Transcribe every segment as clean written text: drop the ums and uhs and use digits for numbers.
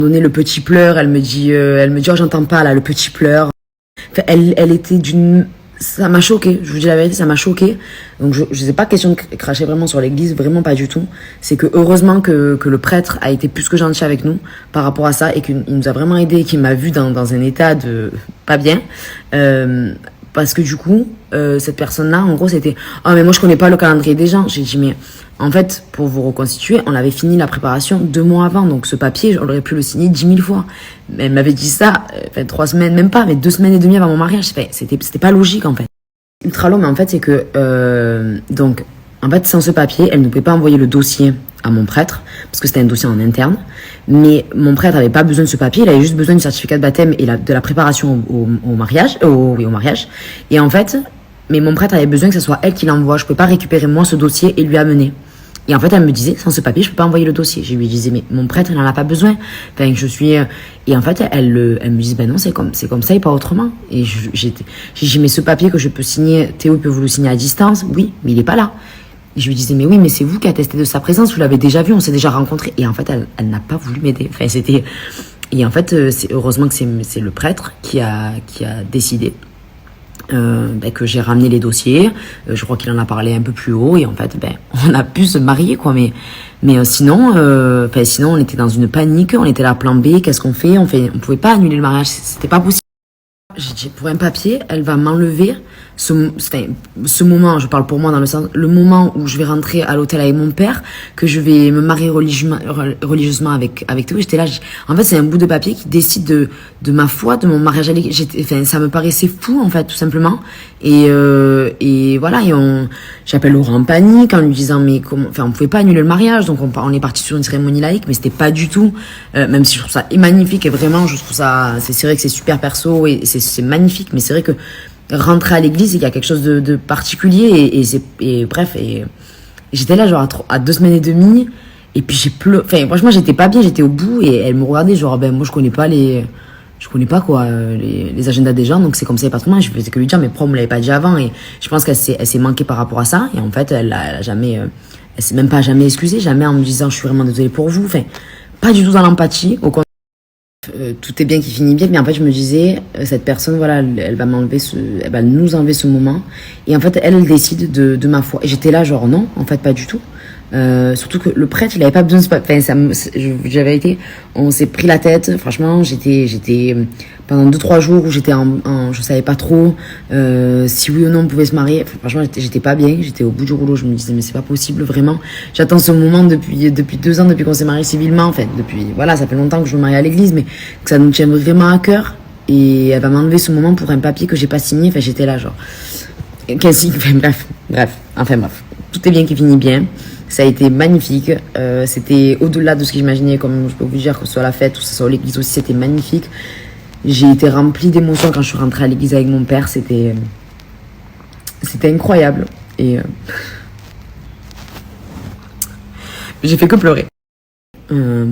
Donné le petit pleure, elle me dit oh j'entends pas là le petit pleure. Enfin, elle était d'une, ça m'a choqué, je vous dis la vérité, ça m'a choqué. Donc je sais pas question de cracher vraiment sur l'église, vraiment pas du tout. C'est que heureusement que le prêtre a été plus que gentil avec nous par rapport à ça et qu'il nous a vraiment aidé et qu'il m'a vu dans un état de pas bien. Parce que du coup, cette personne-là, en gros, c'était « Oh, mais moi, je connais pas le calendrier des gens. » J'ai dit « Mais en fait, pour vous reconstituer, on avait fini la préparation 2 mois avant. Donc, ce papier, on aurait pu le signer 10 000 fois. » Elle m'avait dit ça, 3 semaines, même pas, mais 2 semaines et demie avant mon mariage. C'était pas logique, en fait. Ultra long, mais en fait, c'est que... donc, en fait, sans ce papier, elle ne pouvait pas envoyer le dossier à mon prêtre, parce que c'était un dossier en interne. Mais mon prêtre avait pas besoin de ce papier, il avait juste besoin du certificat de baptême et de la préparation au mariage, au mariage. Et en fait, mais mon prêtre avait besoin que ce soit elle qui l'envoie. Je pouvais pas récupérer moi ce dossier et lui amener. Et en fait, elle me disait, sans ce papier, je peux pas envoyer le dossier. Je lui disais, mais mon prêtre, il n'en a pas besoin. Enfin, je suis, et en fait, elle me disait, ben non, c'est comme ça et pas autrement. Et j'ai dit, mais ce papier que je peux signer, Théo peut vous le signer à distance? Oui, mais il est pas là. Et je lui disais, mais oui, mais c'est vous qui attestez de sa présence, vous l'avez déjà vu, on s'est déjà rencontrés. Et en fait, elle n'a pas voulu m'aider. Enfin, c'était, et en fait, heureusement que c'est le prêtre qui a décidé, que j'ai ramené les dossiers. Je crois qu'il en a parlé un peu plus haut. Et en fait, on a pu se marier, quoi. Mais sinon, sinon, on était dans une panique. On était là, plan B, qu'est-ce qu'on fait? On pouvait pas annuler le mariage. C'était pas possible. J'ai dit, pour un papier, elle va m'enlever ce moment, je parle pour moi dans le sens, le moment où je vais rentrer à l'hôtel avec mon père, que je vais me marier religieusement avec Théo. J'étais là, en fait, c'est un bout de papier qui décide de ma foi, de mon mariage à l'église. Ça me paraissait fou, en fait, tout simplement. Et voilà, j'appelle Laurent en panique en lui disant, mais comment, on pouvait pas annuler le mariage, donc on est parti sur une cérémonie laïque, mais c'était pas du tout, même si je trouve ça magnifique et vraiment, je trouve ça, c'est vrai que c'est super perso et c'est magnifique, mais c'est vrai que rentrer à l'église, il y a quelque chose de particulier et bref, et j'étais là genre à 2 semaines et demie et puis j'ai pleuré. Enfin, franchement, j'étais pas bien, j'étais au bout et elle me regardait genre moi je connais pas les agendas des gens, donc c'est comme ça et pas trop mal. Je faisais que lui dire mais pourquoi on me l'avait pas dit avant, et je pense qu'elle s'est manquée par rapport à ça, et en fait elle s'est même pas jamais excusée, jamais en me disant je suis vraiment désolée pour vous, enfin pas du tout dans l'empathie, au contraire. Tout est bien qui finit bien, mais en fait je me disais cette personne, voilà, elle va nous enlever ce moment, et en fait elle décide de ma foi, et j'étais là genre non, en fait pas du tout. Surtout que le prêtre il avait pas besoin de j'avais été, on s'est pris la tête, franchement j'étais pendant 2-3 jours où j'étais je savais pas trop si oui ou non on pouvait se marier. Franchement j'étais pas bien, j'étais au bout du rouleau, je me disais mais c'est pas possible vraiment, j'attends ce moment depuis 2 ans, depuis qu'on s'est marié civilement, en fait depuis, voilà, ça fait longtemps que je me marie à l'église, mais que ça nous tient vraiment à cœur, et elle va m'enlever ce moment pour un papier que j'ai pas signé. Enfin j'étais là genre bref, tout est bien qui finit bien. Ça a été magnifique, c'était au-delà de ce que j'imaginais, comme je peux vous dire, que ce soit la fête ou que ce soit l'église aussi, c'était magnifique. J'ai été remplie d'émotions quand je suis rentrée à l'église avec mon père, c'était incroyable, et j'ai fait que pleurer.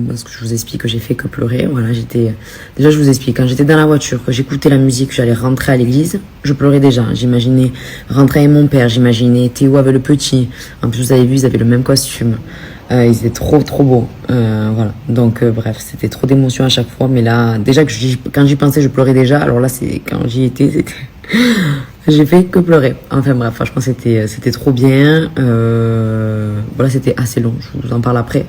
Parce que je vous explique que j'ai fait que pleurer, voilà, déjà je vous explique, quand j'étais dans la voiture, que j'écoutais la musique, que j'allais rentrer à l'église, je pleurais déjà, j'imaginais rentrer avec mon père, j'imaginais Théo avec le petit, en plus vous avez vu, ils avaient le même costume, ils étaient trop beaux, voilà, donc bref, c'était trop d'émotions à chaque fois, mais là, déjà que quand j'y pensais, je pleurais déjà, alors là, quand j'y étais, c'était... J'ai fait que pleurer. Enfin bref, franchement c'était trop bien. Voilà, c'était assez long, je vous en parle après.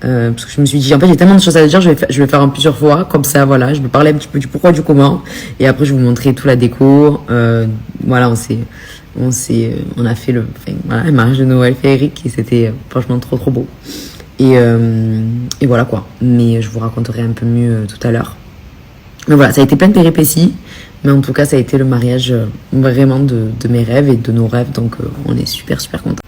Parce que je me suis dit, en fait j'ai tellement de choses à dire, je vais faire en plusieurs fois, comme ça, voilà, je vais parler un petit peu du pourquoi, du comment, et après je vais vous montrer tout la déco. Voilà, on a fait un mariage de Noël féerique, et c'était franchement trop beau. Et voilà quoi, mais je vous raconterai un peu mieux tout à l'heure. Mais voilà, ça a été plein de péripéties, mais en tout cas ça a été le mariage vraiment de mes rêves et de nos rêves, donc on est super contents.